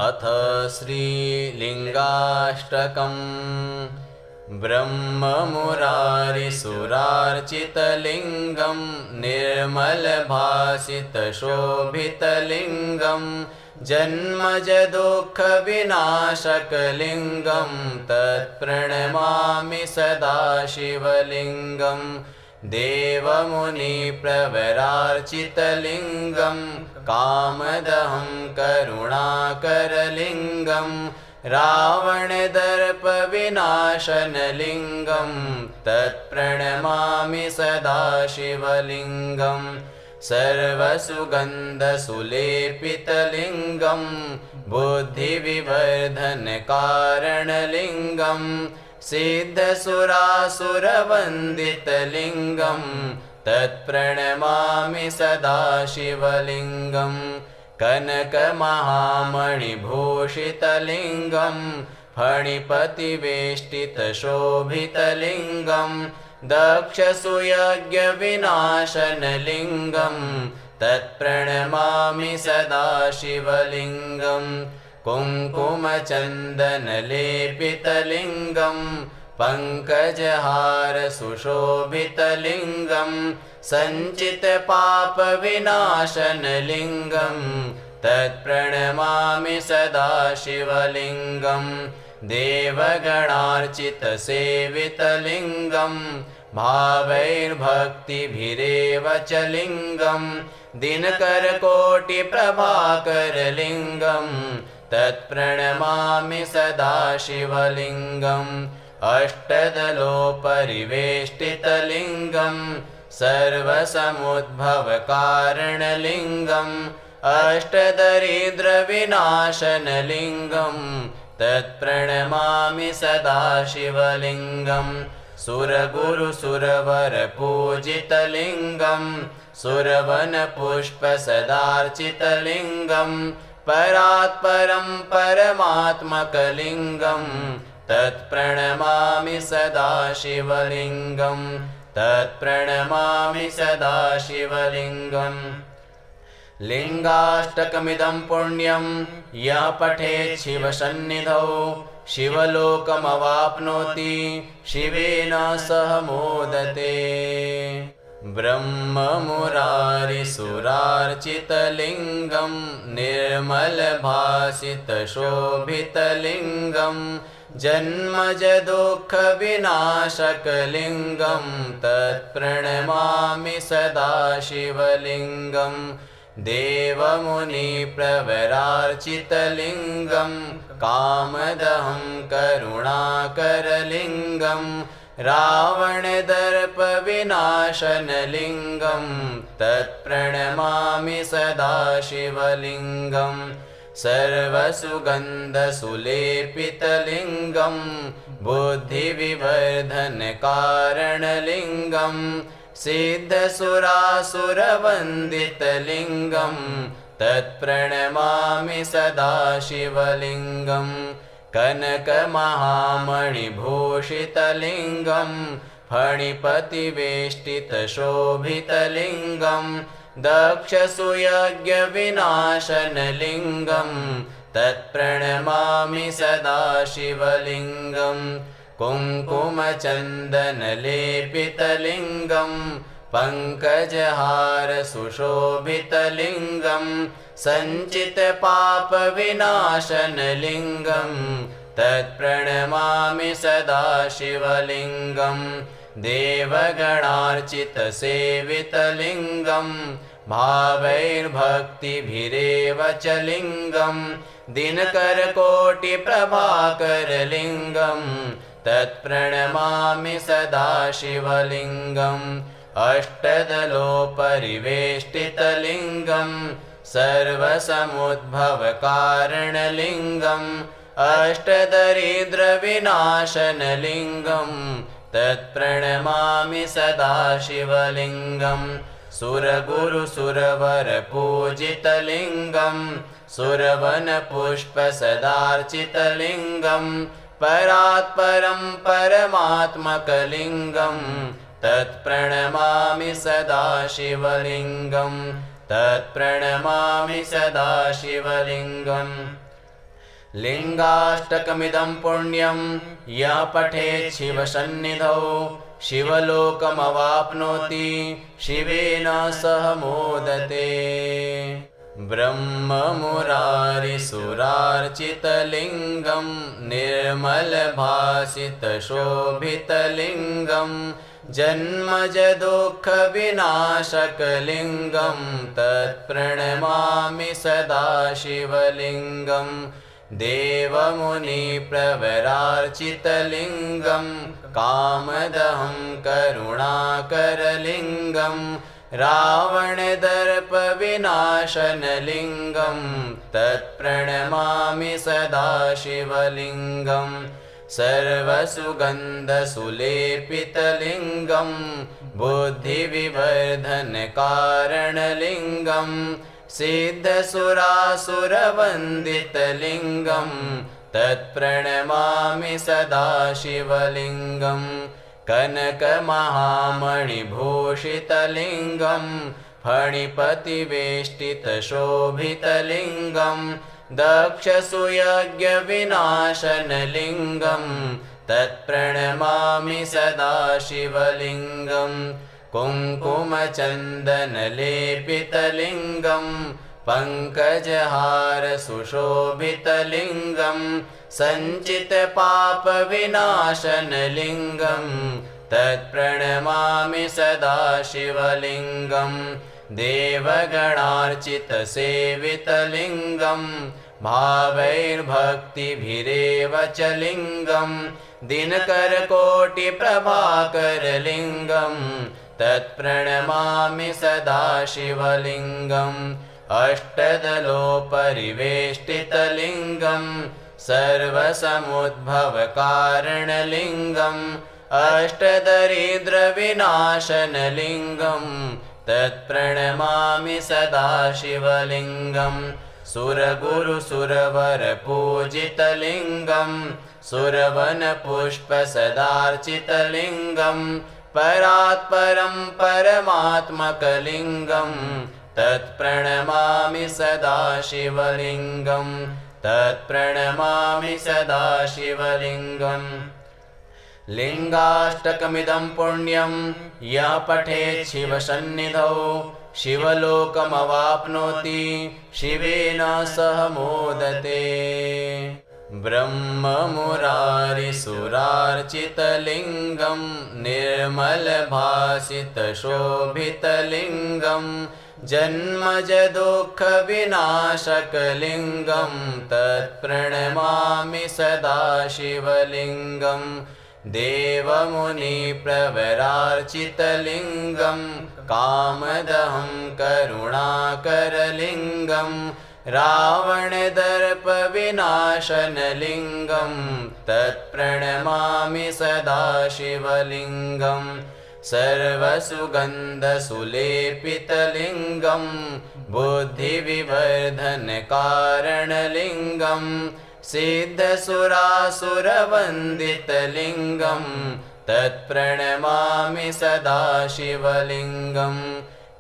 अथ श्रीलिङ्गाष्टकम् ब्रह्ममुरारिसुरार्चितलिङ्गं निर्मलभासितशोभितलिङ्गं जन्मजदुःखविनाशकलिङ्गं तत्प्रणमामि सदा शिवलिङ्गं देवमुनिप्रवरार्चितलिङ्गं कामदहं करुणाकरलिङ्गं रावणदर्पविनाशनलिङ्गं तत्प्रणमामि सदा शिवलिङ्गं सर्वसुगन्धसुलेपितलिङ्गं बुद्धिविवर्धनकारणलिङ्गं सिद्धसुरासुरवन्दितलिङ्गं तत्प्रणमामि सदा शिवलिङ्गं कनकमहामणिभूषितलिङ्गं फणिपतिवेष्टितशोभितलिङ्गं दक्षसुयज्ञविनाशनलिङ्गं तत्प्रणमामि सदा शिवलिङ्गं कुङ्कुमचन्दनलेपितलिङ्गं पङ्कजहारसुशोभितलिङ्गं सञ्चितपापविनाशनलिङ्गं तत्प्रणमामि सदा शिवलिङ्गं देवगणार्चितसेवितलिङ्गं भावैर्भक्तिभिरेव च लिङ्गं दिनकरकोटिप्रभाकरलिङ्गं तत्प्रणमामि सदा शिवलिङ्गम् अष्टदलोपरिवेष्टितलिङ्गं सर्वसमुद्भवकारणलिङ्गं अष्टदरिद्रविनाशनलिङ्गं तत्प्रणमामि सदा शिवलिङ्गं सुरगुरुसुरवरपूजितलिङ्गं सुरवनपुष्पसदार्चितलिङ्गं परात्परं परमात्मकलिङ्गं तत्प्रणमामि सदा शिवलिङ्गं तत्प्रणमामि सदा शिवलिङ्गम् लिङ्गाष्टकमिदं पुण्यं यः पठेत् शिवसन्निधौ शिवलोकमवाप्नोति शिवेन सह मोदते ब्रह्ममुरारिसुरार्चितलिङ्गं निर्मलभासितशोभितलिङ्गं जन्मजदुःखविनाशकलिङ्गं तत्प्रणमामि सदा शिवलिङ्गं देवमुनिप्रवरार्चितलिङ्गं कामदहं करुणाकरलिङ्गं रावणदर्पविनाशनलिङ्गं तत्प्रणमामि सदा शिवलिङ्गं सर्वसुगन्धसुलेपितलिङ्गं बुद्धिविवर्धनकारणलिङ्गं सिद्धसुरासुरवन्दितलिङ्गं तत्प्रणमामि सदा शिवलिङ्गं कनकमहामणिभूषितलिङ्गं फणिपतिवेष्टितशोभितलिङ्गं दक्षसुयज्ञविनाशनलिङ्गं तत्प्रणमामि सदा शिवलिङ्गं कुङ्कुमचन्दनलेपितलिङ्गं पङ्कजहारसुशोभितलिङ्गं सञ्चितपापविनाशनलिङ्गं तत्प्रणमामि सदा शिवलिङ्गं देवगणार्चितसेवितलिङ्गं भावैर्भक्तिभिरेव च लिङ्गं दिनकरकोटिप्रभाकरलिङ्गं तत्प्रणमामि सदा शिवलिङ्गं अष्टदलोपरिवेष्टितलिङ्गं सर्वसमुद्भवकारणलिङ्गं अष्टदरिद्रविनाशनलिङ्गं तत्प्रणमामि सदा शिवलिङ्गं सुरगुरुसुरवरपूजितलिङ्गं सुरवनपुष्पसदार्चितलिङ्गं परात्परं परमात्मकलिङ्गं तत्प्रणमामि सदा शिवलिङ्गं तत्प्रणमामि सदा शिवलिङ्गम् लिङ्गाष्टकमिदं पुण्यं यः पठेत् शिवसन्निधौ शिवलोकमवाप्नोति शिवेन सह मोदते। ब्रह्ममुरारिसुरार्चितलिङ्गं निर्मलभासितशोभितलिङ्गं जन्मजदुःखविनाशकलिङ्गं तत्प्रणमामि सदा शिवलिङ्गं। देवमुनिप्रवरार्चितलिङ्गं कामदहं करुणाकरलिङ्गं रावणदर्पविनाशनलिङ्गं तत्प्रणमामि सदा शिवलिङ्गं। सर्वसुगन्धसुलेपितलिङ्गं बुद्धिविवर्धनकारणलिङ्गं सिद्धसुरासुरवन्दितलिङ्गं तत्प्रणमामि सदा शिवलिङ्गं। कनकमहामणिभूषितलिङ्गं फणिपतिवेष्टितशोभितलिङ्गं दक्षसुयज्ञविनाशनलिङ्गं तत्प्रणमामि सदा शिवलिङ्गं। कुङ्कुमचन्दनलेपितलिङ्गं पङ्कजहारसुशोभितलिङ्गं सञ्चितपापविनाशनलिङ्गं तत्प्रणमामि सदा शिवलिङ्गं। देवगणार्चितसेवितलिङ्गं भावैर्भक्तिभिरेव च लिङ्गं दिनकरकोटिप्रभाकरलिङ्गं तत्प्रणमामि सदा शिवलिङ्गं। अष्टदलोपरिवेष्टितलिङ्गं सर्वसमुद्भवकारणलिङ्गं अष्टदरिद्रविनाशनलिङ्गं तत्प्रणमामि सदा शिवलिङ्गं। सुरगुरुसुरवरपूजितलिङ्गं सुरवनपुष्पसदार्चितलिङ्गं परात्परं परमात्मकलिङ्गं तत्प्रणमामि सदा शिवलिङ्गं तत्प्रणमामि सदा शिवलिङ्गं। लिङ्गाष्टकमिदं पुण्यं यः पठेत् शिवसन्निधौ शिवलोकमवाप्नोति शिवेन सह मोदते। ब्रह्ममुरारिसुरार्चितलिङ्गं निर्मलभासितशोभितलिङ्गं जन्मजदुःखविनाशकलिङ्गं तत्प्रणमामि सदा शिवलिङ्गं। देवमुनिप्रवरार्चितलिङ्गं कामदहं करुणाकरलिङ्गं रावणदर्पविनाशनलिङ्गं तत्प्रणमामि सदा शिवलिङ्गं। सर्वसुगन्धसुलेपितलिङ्गं बुद्धिविवर्धनकारणलिङ्गं सिद्धसुरासुरवन्दितलिङ्गं तत्प्रणमामि सदा शिवलिङ्गं।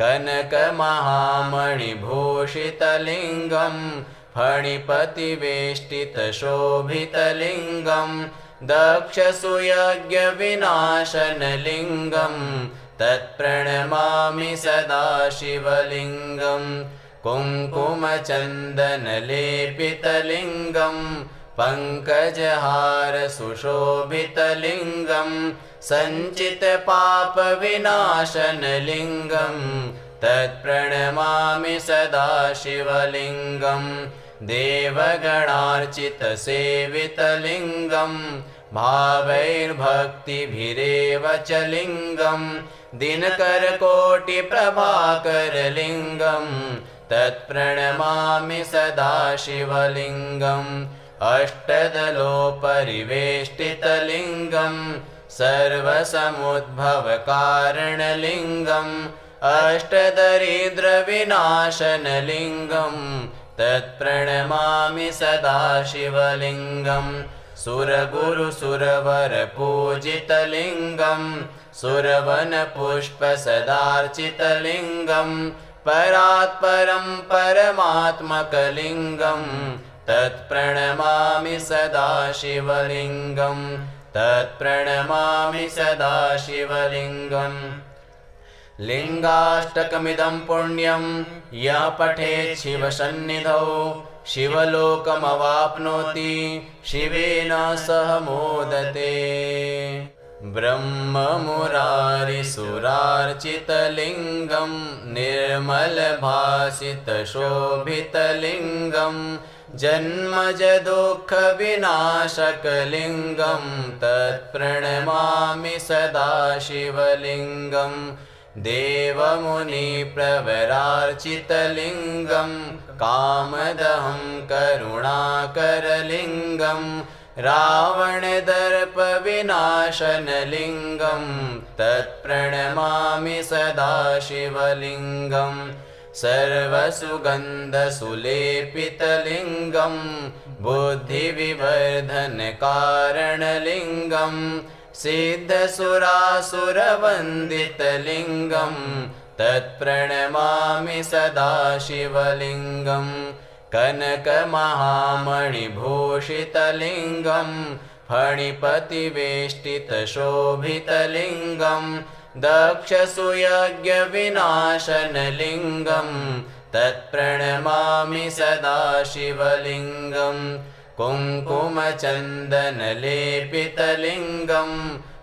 कनकमहामणिभूषितलिङ्गं फणिपतिवेष्टितशोभितलिङ्गं दक्षसुयज्ञविनाशनलिङ्गं तत्प्रणमामि सदा शिवलिङ्गं। कुङ्कुमचन्दनलेपितलिङ्गं पङ्कजहारसुशोभितलिङ्गं सञ्चितपापविनाशनलिङ्गं तत्प्रणमामि सदा शिवलिङ्गं। देवगणार्चितसेवितलिङ्गं भावैर्भक्तिभिरेव च लिङ्गं दिनकरकोटिप्रभाकरलिङ्गं तत्प्रणमामि सदा शिवलिङ्गं। अष्टदलोपरिवेष्टितलिङ्गं सर्वसमुद्भवकारणलिङ्गं अष्टदरिद्रविनाशनलिङ्गं तत्प्रणमामि सदा शिवलिङ्गं। सुरगुरुसुरवरपूजितलिङ्गं सुरवनपुष्पसदार्चितलिङ्गं परात्परं परमात्मकलिङ्गं तत्प्रणमामि सदा शिवलिङ्गं तत्प्रणमामि सदा शिवलिङ्गम् लिङ्गाष्टकमिदं पुण्यं यः पठेत् शिवसन्निधौ शिवलोकमवाप्नोति शिवेन सह मोदते ब्रह्ममुरारिसुरार्चितलिङ्गं निर्मलभासितशोभितलिङ्गं जन्मजदुःखविनाशकलिङ्गं तत्प्रणमामि सदा शिवलिङ्गम् देवमुनिप्रवरार्चितलिङ्गं कामदहं करुणाकरलिङ्गं रावणदर्पविनाशनलिङ्गं तत्प्रणमामि सदा शिवलिङ्गं सर्वसुगन्धसुलेपितलिङ्गं बुद्धिविवर्धनकारणलिङ्गं सिद्धसुरासुरवन्दितलिङ्गं तत्प्रणमामि सदा शिवलिङ्गं कनकमहामणिभूषितलिङ्गं फणिपतिवेष्टितशोभितलिङ्गं दक्षसुयज्ञविनाशनलिङ्गं तत्प्रणमामि सदा शिवलिङ्गं कुङ्कुमचन्दनलेपितलिङ्गं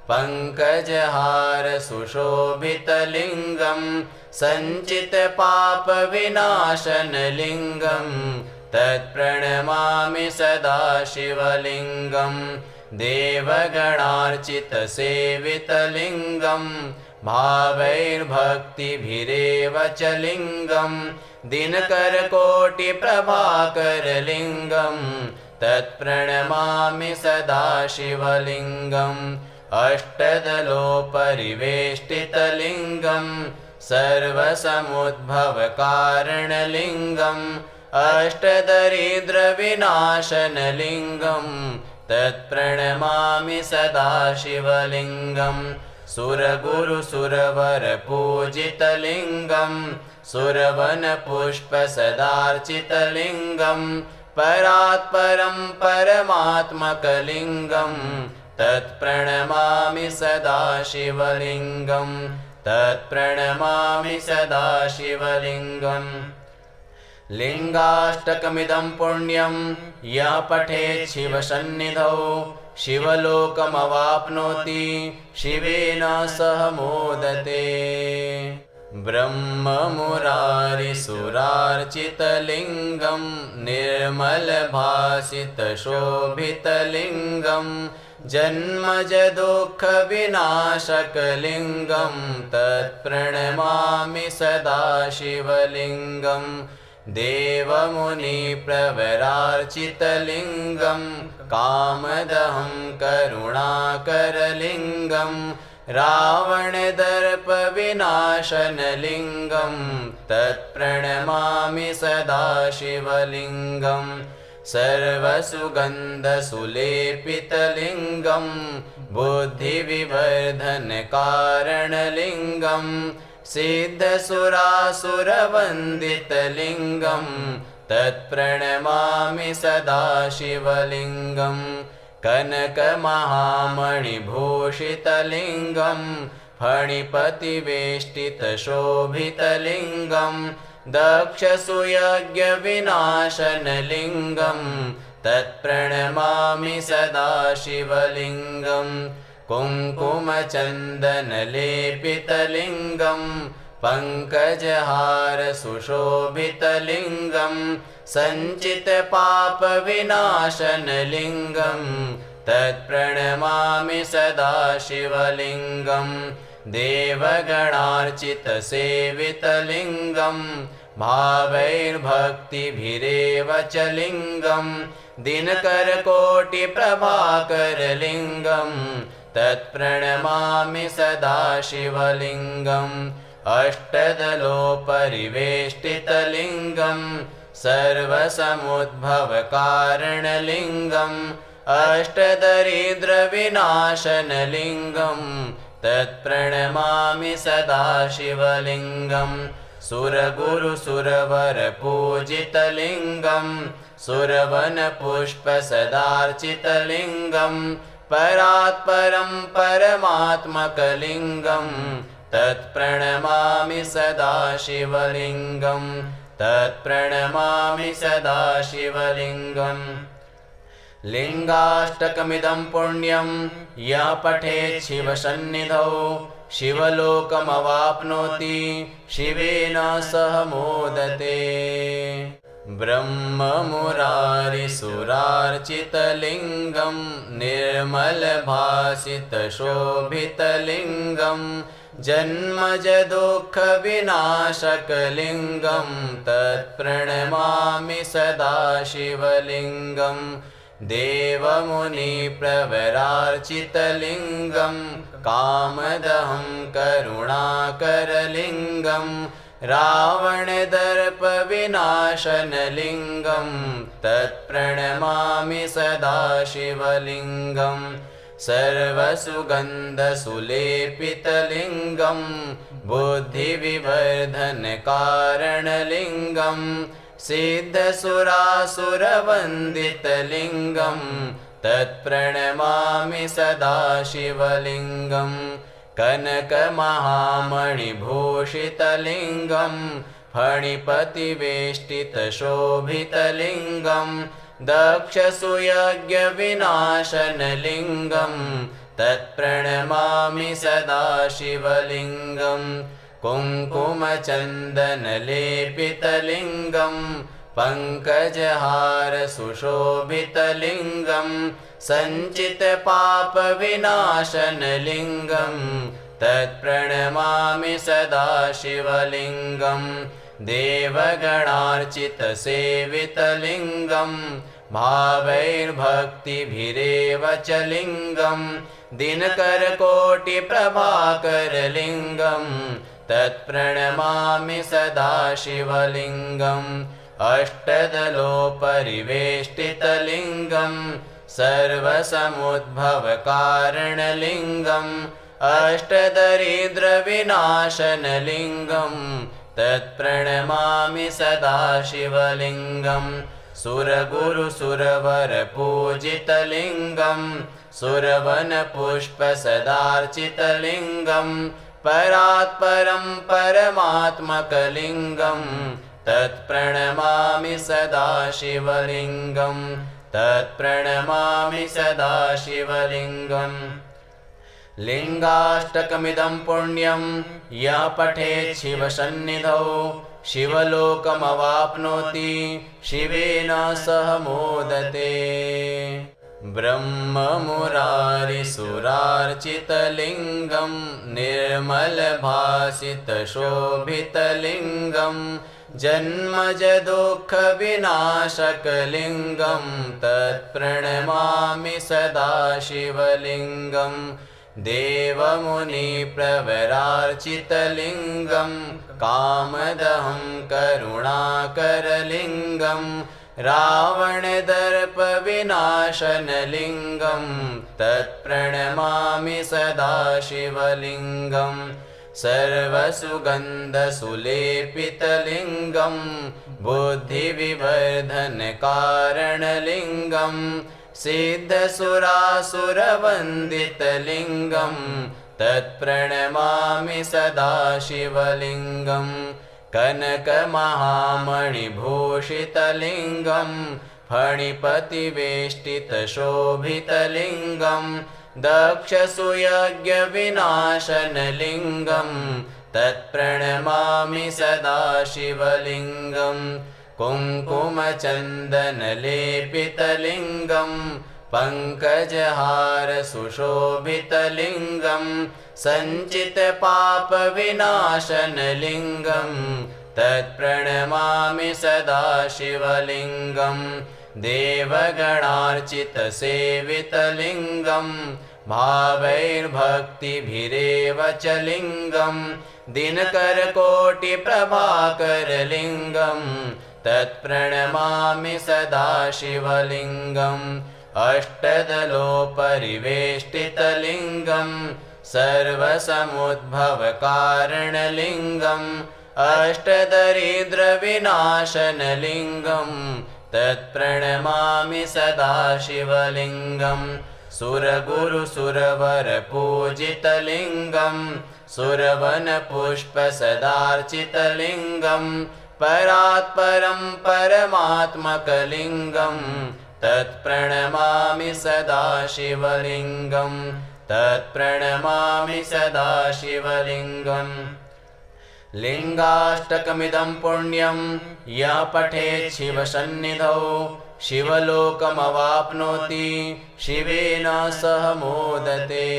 पङ्कजहारसुशोभितलिङ्गं सञ्चितपापविनाशनलिङ्गं तत्प्रणमामि सदा शिवलिङ्गं देवगणार्चितसेवितलिङ्गं भावैर्भक्तिभिरेव च लिङ्गं दिनकरकोटिप्रभाकरलिङ्गं तत्प्रणमामि सदा शिवलिङ्गम् अष्टदलोपरिवेष्टितलिङ्गं सर्वसमुद्भवकारणलिङ्गम् अष्टदरिद्रविनाशनलिङ्गं तत्प्रणमामि सदा शिवलिङ्गं सुरगुरुसुरवरपूजितलिङ्गं सुरवनपुष्पसदार्चितलिङ्गं परात्परं परमात्मकलिङ्गं तत्प्रणमामि सदा शिवलिङ्गं तत्प्रणमामि सदा शिवलिङ्गम् लिङ्गाष्टकमिदं पुण्यं यः पठेत् शिवसन्निधौ शिवलोकमवाप्नोति शिवेन सह मोदते ब्रह्ममुरारिसुरार्चितलिङ्गं निर्मलभासितशोभितलिङ्गं जन्मजदुःखविनाशकलिङ्गं तत्प्रणमामि सदा शिवलिङ्गं देवमुनिप्रवरार्चितलिङ्गं कामदहं करुणाकरलिङ्गं रावणदर्पविनाशनलिङ्गं तत्प्रणमामि सदा शिवलिङ्गं सर्वसुगन्धसुलेपितलिङ्गं बुद्धिविवर्धनकारणलिङ्गं सिद्धसुरासुरवन्दितलिङ्गं तत्प्रणमामि सदा शिवलिङ्गं कनकमहामणिभूषितलिङ्गं फणिपतिवेष्टितशोभितलिङ्गं दक्षसुयज्ञविनाशनलिङ्गं तत्प्रणमामि सदा शिवलिङ्गं कुङ्कुमचन्दनलेपितलिङ्गं पङ्कजहारसुशोभितलिङ्गं सञ्चितपापविनाशनलिङ्गं तत्प्रणमामि सदा शिवलिङ्गं देवगणार्चितसेवितलिङ्गं भावैर्भक्तिभिरेव च लिङ्गं दिनकरकोटिप्रभाकरलिङ्गं तत्प्रणमामि सदा शिवलिङ्गम् अष्टदलोपरिवेष्टितलिङ्गं सर्वसमुद्भवकारणलिङ्गम् अष्टदरिद्रविनाशनलिङ्गं तत्प्रणमामि सदा शिवलिङ्गं सुरगुरुसुरवरपूजितलिङ्गं सुरवनपुष्पसदार्चितलिङ्गं परात्परं परमात्मकलिङ्गं तत्प्रणमामि सदा शिवलिङ्गं तत्प्रणमामि सदा शिवलिङ्गम् लिङ्गाष्टकमिदं पुण्यं यः पठेत् शिवसन्निधौ शिवलोकमवाप्नोति शिवेन सह मोदते ब्रह्ममुरारिसुरार्चितलिङ्गं निर्मलभासितशोभितलिङ्गं जन्मजदुःखविनाशकलिङ्गं तत्प्रणमामि सदा शिवलिङ्गम् देवमुनिप्रवरार्चितलिङ्गं कामदहं करुणाकरलिङ्गं रावणदर्पविनाशनलिङ्गं तत्प्रणमामि सदा शिवलिङ्गं सर्वसुगन्धसुलेपितलिङ्गं बुद्धिविवर्धनकारणलिङ्गं सिद्धसुरासुरवन्दितलिङ्गं तत्प्रणमामि सदा शिवलिङ्गं कनकमहामणिभूषितलिङ्गं फणिपतिवेष्टितशोभितलिङ्गं दक्षसुयज्ञविनाशनलिङ्गं तत्प्रणमामि सदा शिवलिङ्गं कुङ्कुमचन्दनलेपितलिङ्गं पङ्कजहारसुशोभितलिङ्गं सञ्चितपापविनाशनलिङ्गं तत्प्रणमामि सदा शिवलिङ्गं देवगणार्चितसेवितलिङ्गं भावैर्भक्तिभिरेव च लिङ्गं दिनकरकोटिप्रभाकरलिङ्गं तत्प्रणमामि सदा शिवलिङ्गम् अष्टदलोपरिवेष्टितलिङ्गं सर्वसमुद्भवकारणलिङ्गं अष्टदरिद्रविनाशनलिङ्गं तत्प्रणमामि सदा शिवलिङ्गं सुरगुरुसुरवरपूजितलिङ्गं सुरवनपुष्पसदार्चितलिङ्गं परात्परं परमात्मकलिङ्गं तत्प्रणमामि सदा शिवलिङ्गं तत्प्रणमामि सदा शिवलिङ्गम् लिङ्गाष्टकमिदं पुण्यं यः पठेत् शिवसन्निधौ शिवलोकमवाप्नोति शिवेन सह मोदते ब्रह्ममुरारिसुरार्चितलिङ्गं निर्मलभासितशोभितलिङ्गं जन्मजदुःखविनाशकलिङ्गं तत्प्रणमामि सदा शिवलिङ्गं देवमुनिप्रवरार्चितलिङ्गं कामदहं करुणाकरलिङ्गं रावणदर्पविनाशनलिङ्गं तत्प्रणमामि सदा शिवलिङ्गं सर्वसुगन्धसुलेपितलिङ्गं बुद्धिविवर्धनकारणलिङ्गं सिद्धसुरासुरवन्दितलिङ्गं तत्प्रणमामि सदा शिवलिङ्गं कनकमहामणिभूषितलिङ्गं फणिपतिवेष्टितशोभितलिङ्गं दक्षसुयज्ञविनाशनलिङ्गं तत्प्रणमामि सदा शिवलिङ्गं कुङ्कुमचन्दनलेपितलिङ्गं पङ्कजहारसुशोभितलिङ्गं सञ्चितपापविनाशनलिङ्गं तत्प्रणमामि सदा शिवलिङ्गं देवगणार्चितसेवितलिङ्गं भावैर्भक्तिभिरेव च लिङ्गं दिनकरकोटिप्रभाकरलिङ्गं तत्प्रणमामि सदा शिवलिङ्गम् अष्टदलोपरिवेष्टितलिङ्गं सर्वसमुद्भवकारणलिङ्गं अष्टदरिद्रविनाशनलिङ्गं तत्प्रणमामि सदा शिवलिङ्गं सुरगुरुसुरवरपूजितलिङ्गं सुरवनपुष्पसदार्चितलिङ्गं परात्परं परमात्मकलिङ्गं तत्प्रणमामि सदा शिवलिङ्गं तत्प्रणमामि सदा शिवलिङ्गम् लिङ्गाष्टकमिदं पुण्यं यः पठेत् शिवसन्निधौ शिवलोकमवाप्नोति शिवेन सह मोदते।